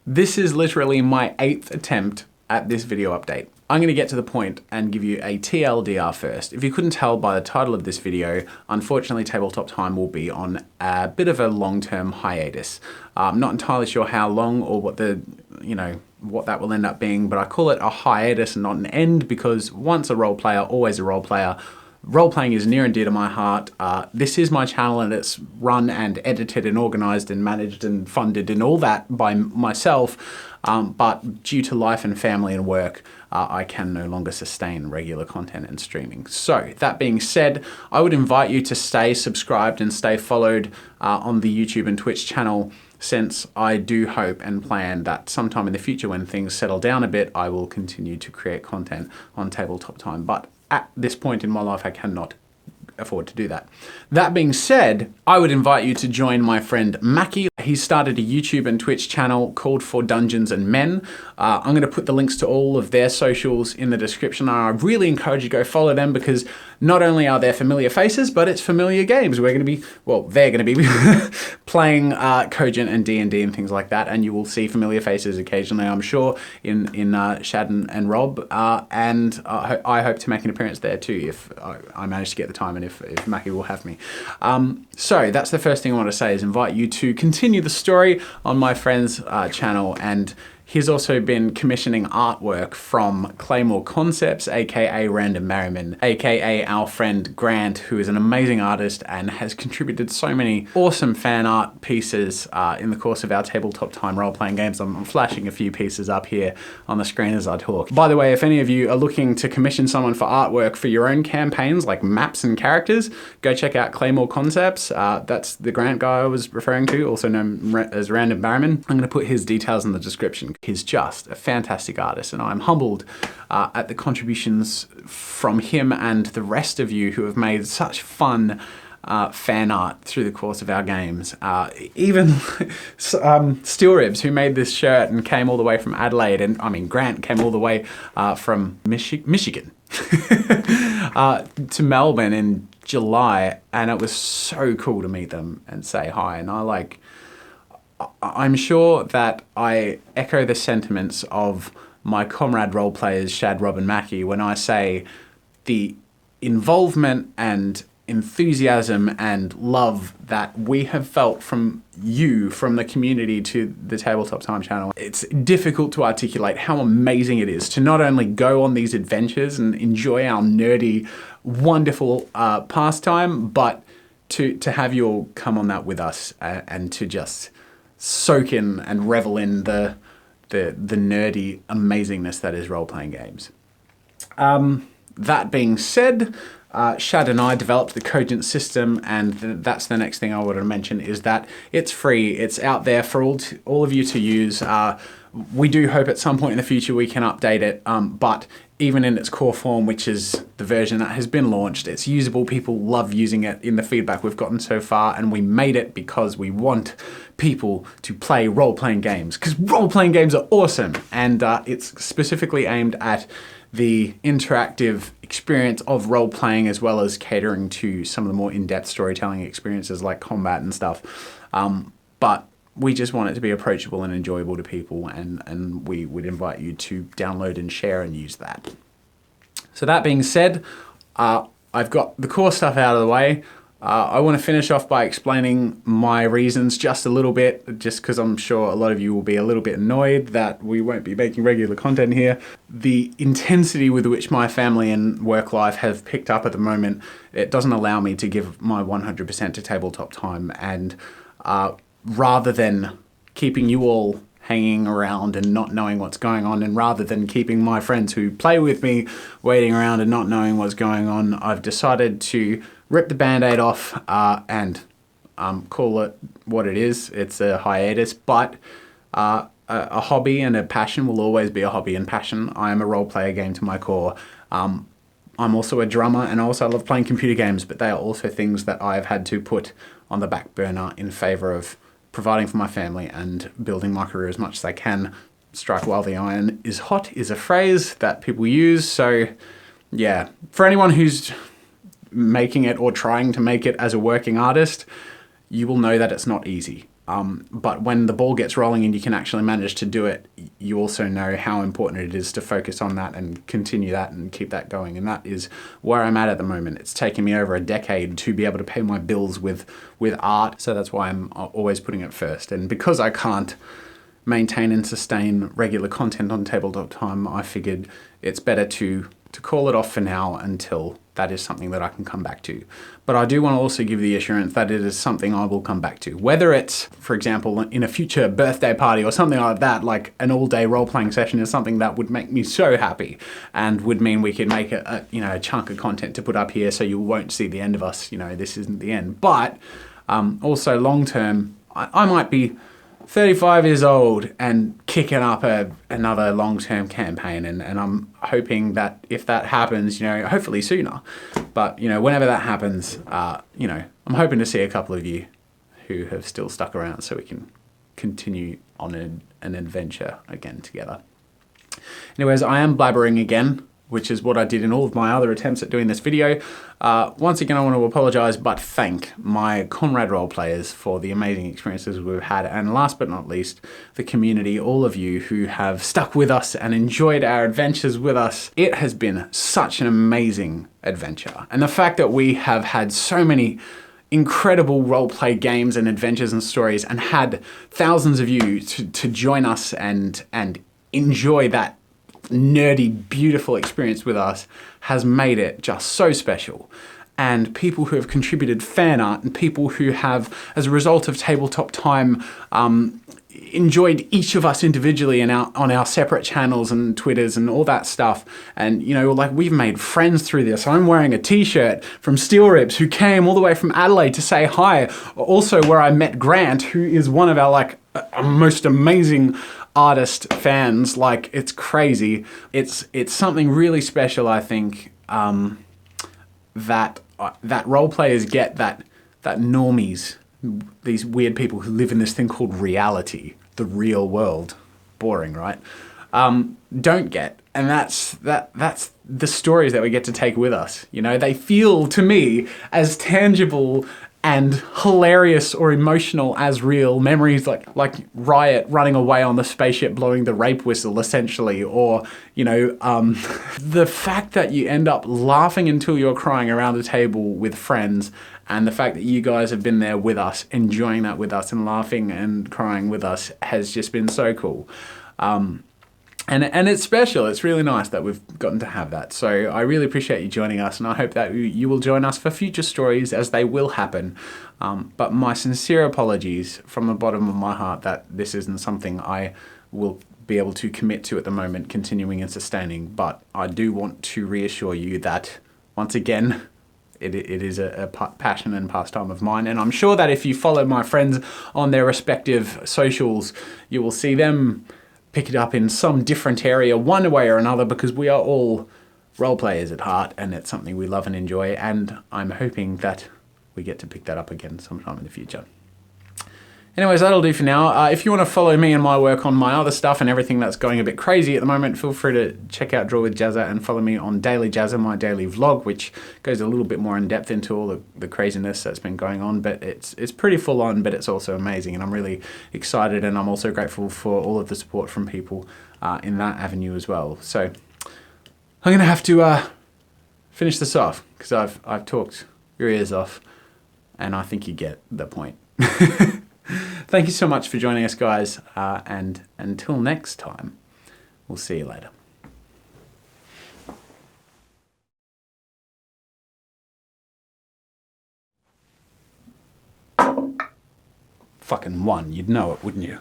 This is literally my 8th attempt at this video update. I'm going to get to the point and give you a TLDR first. If you couldn't tell by the title of this video, unfortunately Tabletop Time will be on a bit of a long-term hiatus. I'm not entirely sure how long or what what that will end up being, but I call it a hiatus and not an end because once a role player, always a role player. Role-playing is near and dear to my heart. This is my channel and it's run and edited and organized and managed and funded and all that by myself. But due to life and family and work, I can no longer sustain regular content and streaming. So that being said, I would invite you to stay subscribed and stay followed on the YouTube and Twitch channel, since I do hope and plan that sometime in the future when things settle down a bit, I will continue to create content on Tabletop Time. But at this point in my life, I cannot afford to do that. That being said, I would invite you to join my friend Mackie. He started a YouTube and Twitch channel called For Dungeons and Men. I'm going to put the links to all of their socials in the description. I really encourage you to go follow them because not only are there familiar faces, but it's familiar games. They're going to be playing Cogent and D&D and things like that, and you will see familiar faces occasionally, I'm sure, in Shad and Rob, and I hope to make an appearance there too if I manage to get the time and if Mackie will have me. So that's the first thing I want to say, is invite you to continue the story on my friend's channel, and he's also been commissioning artwork from Claymore Concepts, aka Random Merriman, aka our friend Grant, who is an amazing artist and has contributed so many awesome fan art pieces in the course of our Tabletop Time role-playing games. I'm flashing a few pieces up here on the screen as I talk. By the way, if any of you are looking to commission someone for artwork for your own campaigns, like maps and characters, go check out Claymore Concepts. That's the Grant guy I was referring to, also known as Random Merriman. I'm going to put his details in the description. He's just a fantastic artist, and I'm humbled at the contributions from him and the rest of you who have made such fun fan art through the course of our games. Even Steel Ribs, who made this shirt and came all the way from Adelaide, and I mean Grant came all the way from Michigan to Melbourne in July, and it was so cool to meet them and say hi. And I'm sure that I echo the sentiments of my comrade role players, Shad, Rob, and Mackie, when I say the involvement and enthusiasm and love that we have felt from you, from the community to the Tabletop Time channel. It's difficult to articulate how amazing it is to not only go on these adventures and enjoy our nerdy, wonderful pastime, but to have you all come on that with us and to just soak in and revel in the nerdy amazingness that is role-playing games. That being said, Shad and I developed the Cogent system, and that's the next thing I wanted to mention, is that it's free. It's out there for all of you to use. We do hope at some point in the future we can update it, but even in its core form, which is the version that has been launched, it's usable. People love using it in the feedback we've gotten so far, and we made it because we want people to play role-playing games, because role-playing games are awesome, and it's specifically aimed at the interactive experience of role-playing, as well as catering to some of the more in-depth storytelling experiences like combat and stuff. But we just want it to be approachable and enjoyable to people, and we would invite you to download and share and use that. So that being said, I've got the core stuff out of the way. I want to finish off by explaining my reasons just a little bit, just because I'm sure a lot of you will be a little bit annoyed that we won't be making regular content here. The intensity with which my family and work life have picked up at the moment, it doesn't allow me to give my 100% to Tabletop Time, and rather than keeping you all hanging around and not knowing what's going on, and rather than keeping my friends who play with me waiting around and not knowing what's going on, I've decided to rip the band-aid off and call it what it is. It's a hiatus, but a hobby and a passion will always be a hobby and passion. I am a role-player game to my core. I'm also a drummer, and I also love playing computer games, but they are also things that I've had to put on the back burner in favor of providing for my family and building my career as much as I can. Strike while the iron is hot is a phrase that people use. So yeah, for anyone who's making it or trying to make it as a working artist, you will know that it's not easy. But when the ball gets rolling and you can actually manage to do it, you also know how important it is to focus on that and continue that and keep that going. And that is where I'm at the moment. It's taken me over a decade to be able to pay my bills with art. So that's why I'm always putting it first. And because I can't maintain and sustain regular content on Tabletop Time, I figured it's better to call it off for now until that is something that I can come back to. But I do want to also give the assurance that it is something I will come back to. Whether it's, for example, in a future birthday party or something like that, like an all-day role-playing session is something that would make me so happy and would mean we could make a chunk of content to put up here so you won't see the end of us. This isn't the end. But also long-term, I might be 35 years old and kicking up another long-term campaign, and I'm hoping that if that happens, hopefully sooner, but whenever that happens, I'm hoping to see a couple of you who have still stuck around so we can continue on an adventure again together. Anyways, I am blabbering again, which is what I did in all of my other attempts at doing this video. Once again, I want to apologize, but thank my comrade role players for the amazing experiences we've had. And last but not least, the community, all of you who have stuck with us and enjoyed our adventures with us. It has been such an amazing adventure. And the fact that we have had so many incredible roleplay games and adventures and stories and had thousands of you to join us and enjoy that nerdy, beautiful experience with us has made it just so special. And people who have contributed fan art and people who have, as a result of Tabletop Time, enjoyed each of us individually and on our separate channels and Twitters and all that stuff. And, we've made friends through this. I'm wearing a t-shirt from Steel Ribs, who came all the way from Adelaide to say hi. Also where I met Grant, who is one of our most amazing artist fans. It's crazy. It's something really special, I think, that role players get, that normies, these weird people who live in this thing called reality, the real world, boring, right? Don't get. And that's the stories that we get to take with us. They feel to me as tangible and hilarious or emotional as real memories, like Riot running away on the spaceship blowing the rape whistle, essentially, or the fact that you end up laughing until you're crying around a table with friends, and the fact that you guys have been there with us, enjoying that with us and laughing and crying with us has just been so cool. And it's special. It's really nice that we've gotten to have that. So I really appreciate you joining us, and I hope that you will join us for future stories, as they will happen. But my sincere apologies from the bottom of my heart that this isn't something I will be able to commit to at the moment, continuing and sustaining. But I do want to reassure you that, once again, it is a passion and pastime of mine. And I'm sure that if you follow my friends on their respective socials, you will see them pick it up in some different area one way or another, because we are all role players at heart and it's something we love and enjoy, and I'm hoping that we get to pick that up again sometime in the future. Anyways, that'll do for now. If you want to follow me and my work on my other stuff and everything that's going a bit crazy at the moment, feel free to check out Draw with Jazza and follow me on Daily Jazza, my daily vlog, which goes a little bit more in depth into all the craziness that's been going on. But it's pretty full on, but it's also amazing, and I'm really excited, and I'm also grateful for all of the support from people in that avenue as well. So I'm going to have to finish this off, because I've talked your ears off, and I think you get the point. Thank you so much for joining us, guys, and until next time, we'll see you later. Fucking one, you'd know it, wouldn't you?